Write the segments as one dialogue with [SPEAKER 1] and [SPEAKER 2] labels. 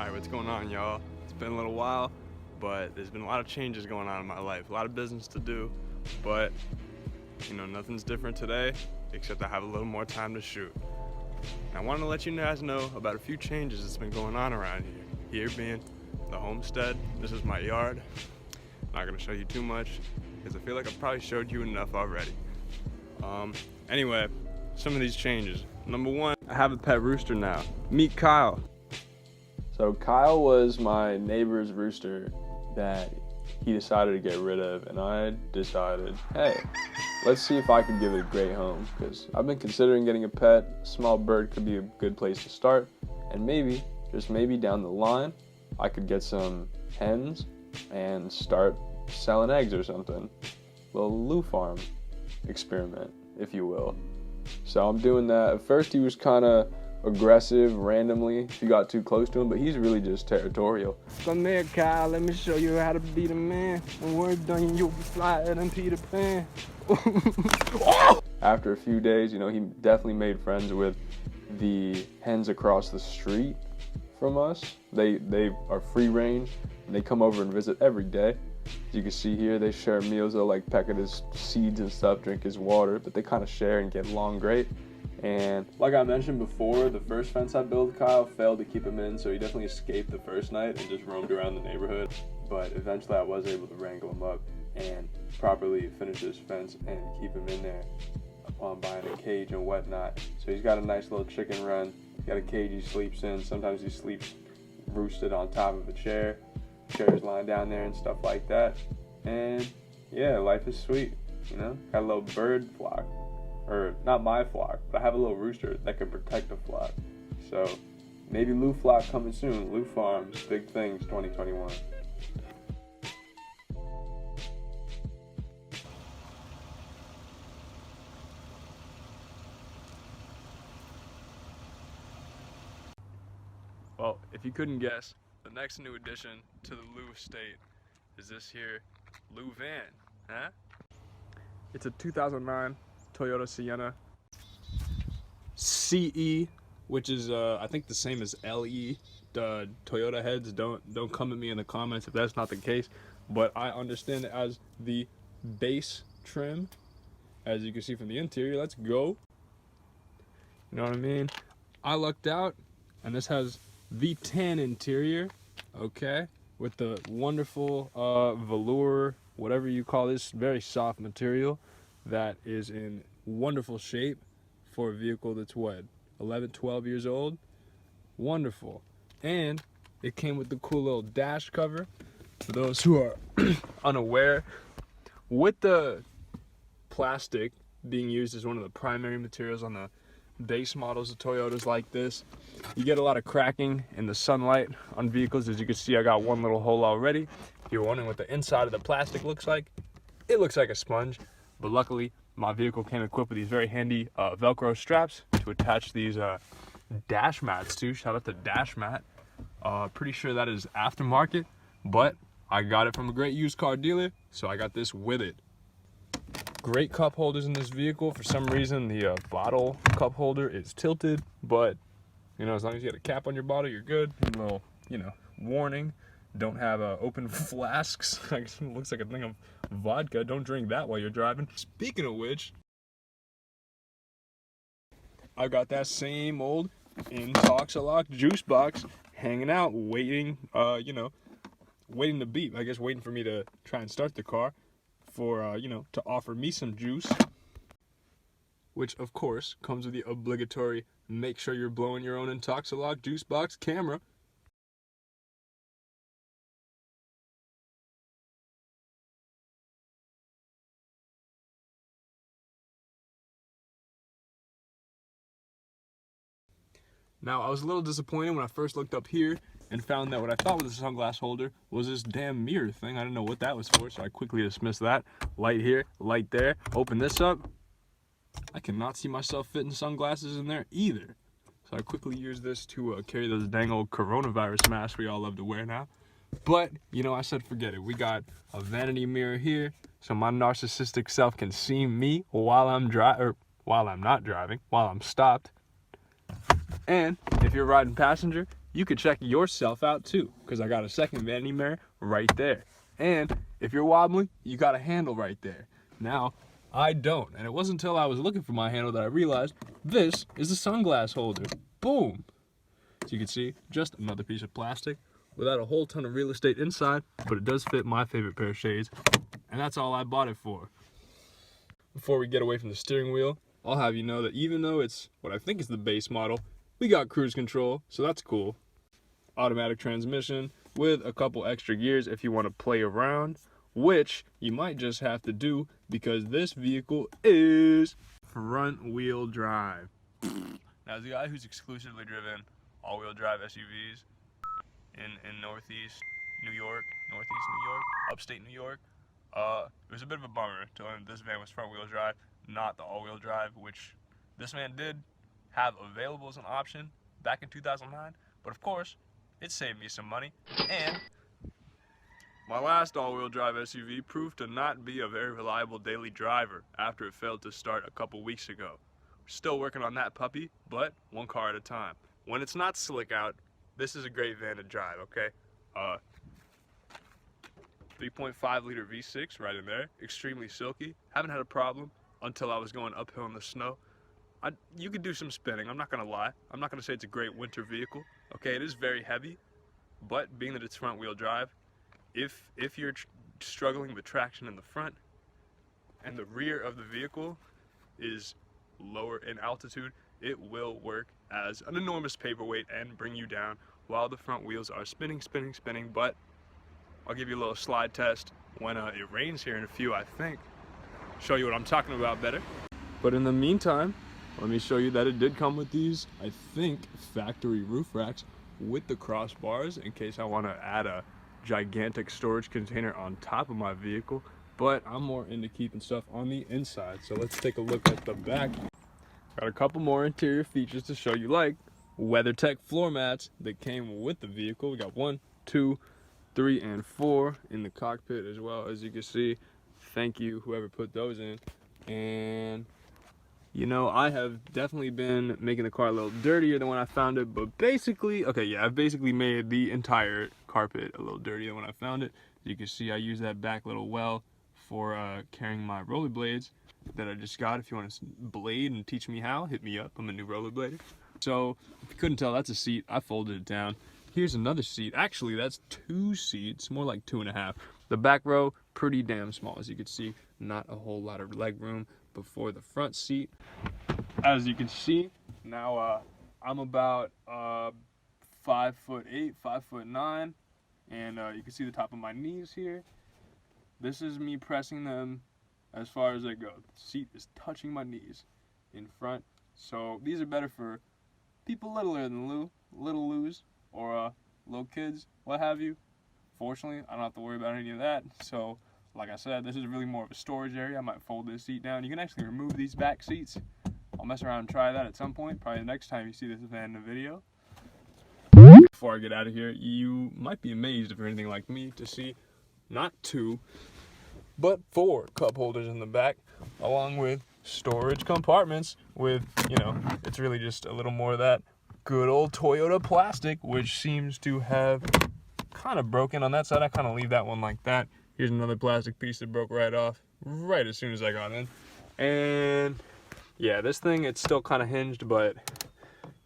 [SPEAKER 1] Alright, what's going on, y'all? It's been a little while, but there's been a lot of changes going on in my life. A lot of business to do, but, nothing's different today, except I have a little more time to shoot. And I wanted to let you guys know about a few changes that's been going on around here. Here being the homestead. This is my yard. Not gonna show you too much, because I feel like I probably showed you enough already. Anyway, some of these changes. Number one, I have a pet rooster now. Meet Kyle.
[SPEAKER 2] So Kyle was my neighbor's rooster that he decided to get rid of, and I decided, hey, let's see if I could give it a great home, because I've been considering getting a pet. A small bird could be a good place to start, and maybe, just maybe down the line, I could get some hens and start selling eggs or something. A little Lu farm experiment, if you will. So I'm doing that. At first he was kind of aggressive randomly if you got too close to him, but he's really just territorial.
[SPEAKER 1] Come here, Kyle, let me show you how to be the man. When we're done, you'll be flying in Peter Pan.
[SPEAKER 2] After a few days, he definitely made friends with the hens across the street from us. They are free range, and they come over and visit every day. As you can see here, they share meals. They'll like peck at his seeds and stuff, drink his water, but they kind of share and get along great. And like I mentioned before, the first fence I built, Kyle failed to keep him in, so he definitely escaped the first night and just roamed around the neighborhood. But eventually I was able to wrangle him up and properly finish his fence and keep him in there upon buying a cage and whatnot. So he's got a nice little chicken run. He's got a cage he sleeps in. Sometimes he sleeps roosted on top of a chair. Chairs lying down there and stuff like that. And yeah, life is sweet, Got a little bird flock. Or not my flock, but I have a little rooster that can protect the flock. So maybe Lu flock coming soon. Lu farms, big things 2021.
[SPEAKER 1] Well, if you couldn't guess, the next new addition to the Lu estate is this here Lu van, huh? It's a 2009 Toyota Sienna CE, which is I think the same as LE. The Toyota heads don't come at me in the comments if that's not the case, but I understand it as the base trim. As you can see from the interior, let's go. You know what I mean? I lucked out, and this has the tan interior, okay, with the wonderful velour, whatever you call this, very soft material that is in wonderful shape for a vehicle that's what, 11-12 years old. Wonderful. And it came with the cool little dash cover. For those who are unaware, with the plastic being used as one of the primary materials on the base models of Toyotas like this, you get a lot of cracking in the sunlight on vehicles. As you can see, I got one little hole already. If you're wondering what the inside of the plastic looks like, it looks like a sponge. But luckily, my vehicle came equipped with these very handy Velcro straps to attach these dash mats to. Shout out to Dash Mat. Pretty sure that is aftermarket, but I got it from a great used car dealer, so I got this with it. Great cup holders in this vehicle. For some reason, the bottle cup holder is tilted, but as long as you got a cap on your bottle, you're good. A little, warning. Don't have open flasks. It looks like a thing of vodka. Don't drink that while you're driving. Speaking of which, I got that same old Intoxalock juice box hanging out, waiting, waiting to beep. I guess waiting for me to try and start the car for, to offer me some juice. Which, of course, comes with the obligatory make sure you're blowing your own Intoxalock juice box camera. Now, I was a little disappointed when I first looked up here and found that what I thought was a sunglass holder was this damn mirror thing. I didn't know what that was for, so I quickly dismissed that. Light here, light there. Open this up. I cannot see myself fitting sunglasses in there either. So I quickly used this to carry those dang old coronavirus masks we all love to wear now. But, I said forget it. We got a vanity mirror here, so my narcissistic self can see me while I'm not driving, while I'm stopped. And if you're riding passenger, you could check yourself out too, because I got a second vanity mirror right there. And if you're wobbly, you got a handle right there. Now, I don't, and it wasn't until I was looking for my handle that I realized this is a sunglass holder. Boom! So you can see, just another piece of plastic without a whole ton of real estate inside, but it does fit my favorite pair of shades, and that's all I bought it for. Before we get away from the steering wheel, I'll have you know that even though it's what I think is the base model, we got cruise control, so that's cool. Automatic transmission with a couple extra gears if you want to play around, which you might just have to do because this vehicle is front wheel drive. Now, as a guy who's exclusively driven all-wheel drive SUVs in northeast New York, upstate New York, it was a bit of a bummer to learn this van was front-wheel drive, not the all-wheel drive, which this van did have available as an option back in 2009, but of course, it saved me some money, and my last all-wheel drive SUV proved to not be a very reliable daily driver after it failed to start a couple weeks ago. We're still working on that puppy, but one car at a time. When it's not slick out, this is a great van to drive, okay? 3.5 liter V6 right in there, extremely silky. Haven't had a problem until I was going uphill in the snow. You could do some spinning, I'm not gonna lie. I'm not gonna say it's a great winter vehicle. Okay, it is very heavy, but being that it's front wheel drive, if you're struggling with traction in the front and the rear of the vehicle is lower in altitude, it will work as an enormous paperweight and bring you down while the front wheels are spinning, but I'll give you a little slide test when it rains here in a few, I think. Show you what I'm talking about better. But in the meantime, let me show you that it did come with these, I think, factory roof racks with the crossbars in case I want to add a gigantic storage container on top of my vehicle, but I'm more into keeping stuff on the inside. So let's take a look at the back. Got a couple more interior features to show you, like WeatherTech floor mats that came with the vehicle. We got 1, 2, 3, and 4 in the cockpit as well, as you can see. Thank you whoever put those in. And you know, I have definitely been making the car a little dirtier than when I found it, but basically, okay, yeah, I've basically made the entire carpet a little dirtier than when I found it. As you can see, I use that back little well for carrying my rollerblades that I just got. If you want to blade and teach me how, hit me up. I'm a new rollerblader. So, if you couldn't tell, that's a seat. I folded it down. Here's another seat. Actually, that's 2 seats, more like 2.5. The back row, pretty damn small. As you can see, not a whole lot of leg room before the front seat. As you can see, now I'm about 5'8", 5'9", and you can see the top of my knees here. This is me pressing them as far as they go. The seat is touching my knees in front. So these are better for people littler than little Lus, or little kids, what have you. Fortunately, I don't have to worry about any of that. So, like I said, this is really more of a storage area. I might fold this seat down. You can actually remove these back seats. I'll mess around and try that at some point, probably the next time you see this van in a video. Before I get out of here, you might be amazed if you're anything like me to see not 2, but 4 cup holders in the back, along with storage compartments with, you know, it's really just a little more of that good old Toyota plastic, which seems to have kind of broken on that side. I kind of leave that one like that. Here's another plastic piece that broke right off right as soon as I got in. And yeah, this thing, it's still kind of hinged, but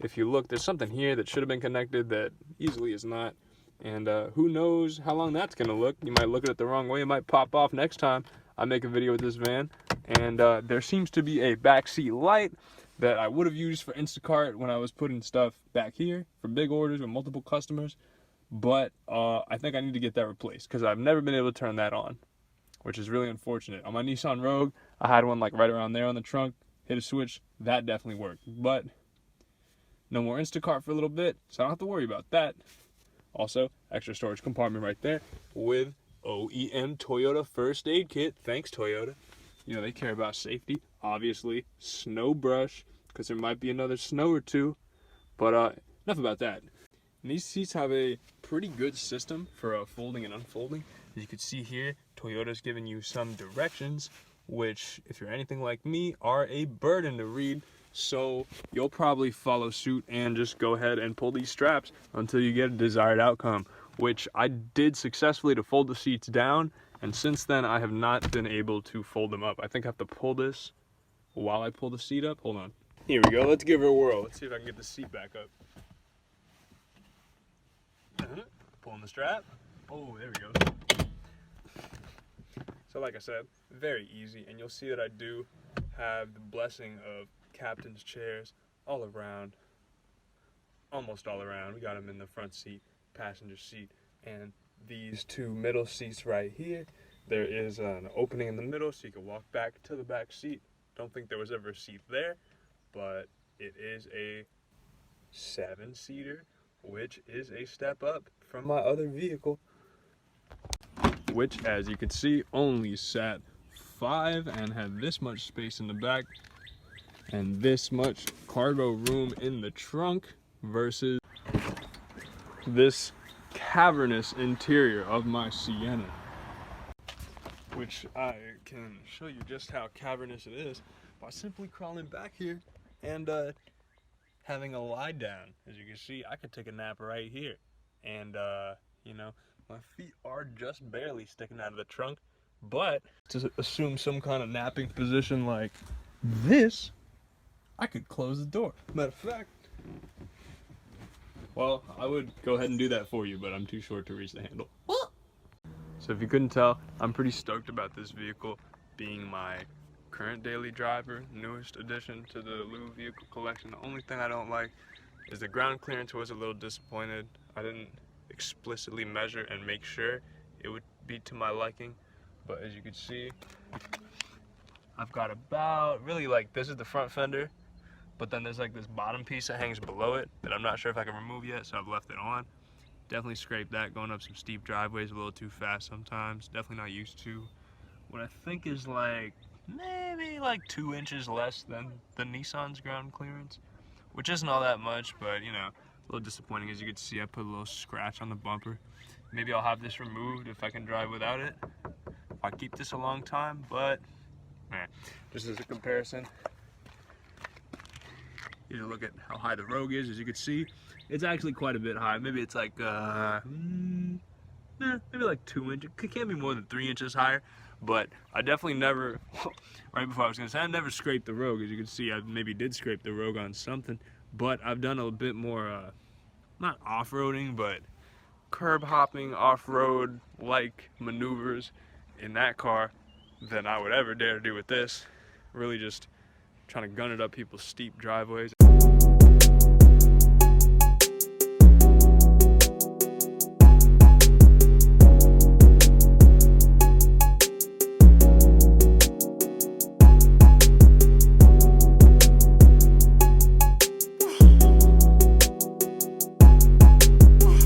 [SPEAKER 1] if you look, there's something here that should have been connected that easily is not. And who knows how long that's going to look. You might look at it the wrong way. It might pop off next time I make a video with this van. And there seems to be a backseat light that I would have used for Instacart when I was putting stuff back here for big orders with multiple customers. But I think I need to get that replaced because I've never been able to turn that on, which is really unfortunate. On my Nissan Rogue, I had one like right around there on the trunk, hit a switch, that definitely worked. But no more Instacart for a little bit, so I don't have to worry about that. Also, extra storage compartment right there with OEM Toyota first aid kit. Thanks, Toyota. You know, they care about safety, obviously. Snow brush, because there might be another snow or two. But enough about that. And these seats have a pretty good system for folding and unfolding. As you can see here, Toyota's giving you some directions, which, if you're anything like me, are a burden to read. So you'll probably follow suit and just go ahead and pull these straps until you get a desired outcome, which I did successfully to fold the seats down, and since then I have not been able to fold them up. I think I have to pull this while I pull the seat up. Hold on. Here we go. Let's give it a whirl. Let's see if I can get the seat back up. Pulling the strap. Oh, there we go. So like I said, very easy, and you'll see that I do have the blessing of captain's chairs all around, almost all around. We got them in the front seat, passenger seat, and these two middle seats right here. There is an opening in the middle so you can walk back to the back seat. Don't think there was ever a seat there, but it is a 7-seater, which is a step up from my other vehicle, which, as you can see, only sat 5 and had this much space in the back and this much cargo room in the trunk versus this cavernous interior of my Sienna, which I can show you just how cavernous it is by simply crawling back here and having a lie down. As you can see, I could take a nap right here, and you know, my feet are just barely sticking out of the trunk, but to assume some kind of napping position like this, I could close the door. Matter of fact, well, I would go ahead and do that for you, but I'm too short to reach the handle. So if you couldn't tell, I'm pretty stoked about this vehicle being my current daily driver, newest addition to the Lu vehicle collection. The only thing I don't like is the ground clearance. Was a little disappointed. I didn't explicitly measure and make sure it would be to my liking, but as you can see, I've got about, really, like, this is the front fender, but then there's like this bottom piece that hangs below it that I'm not sure if I can remove yet, so I've left it on. Definitely scraped that going up some steep driveways a little too fast sometimes. Definitely not used to what I think is like maybe like 2 inches less than the Nissan's ground clearance, which isn't all that much, but you know, a little disappointing. As you can see, I put a little scratch on the bumper. Maybe I'll have this removed if I can drive without it, if I keep this a long time, but just as a comparison, here's a look at how high the Rogue is. As you can see, it's actually quite a bit high. Maybe it's like maybe like 2 inches. It can't be more than 3 inches higher, but I definitely never, right before I was gonna say, I never scraped the Rogue. As you can see, I maybe did scrape the Rogue on something, but I've done a bit more, not off-roading, but curb hopping, off-road like maneuvers in that car than I would ever dare to do with this. Really just trying to gun it up people's steep driveways.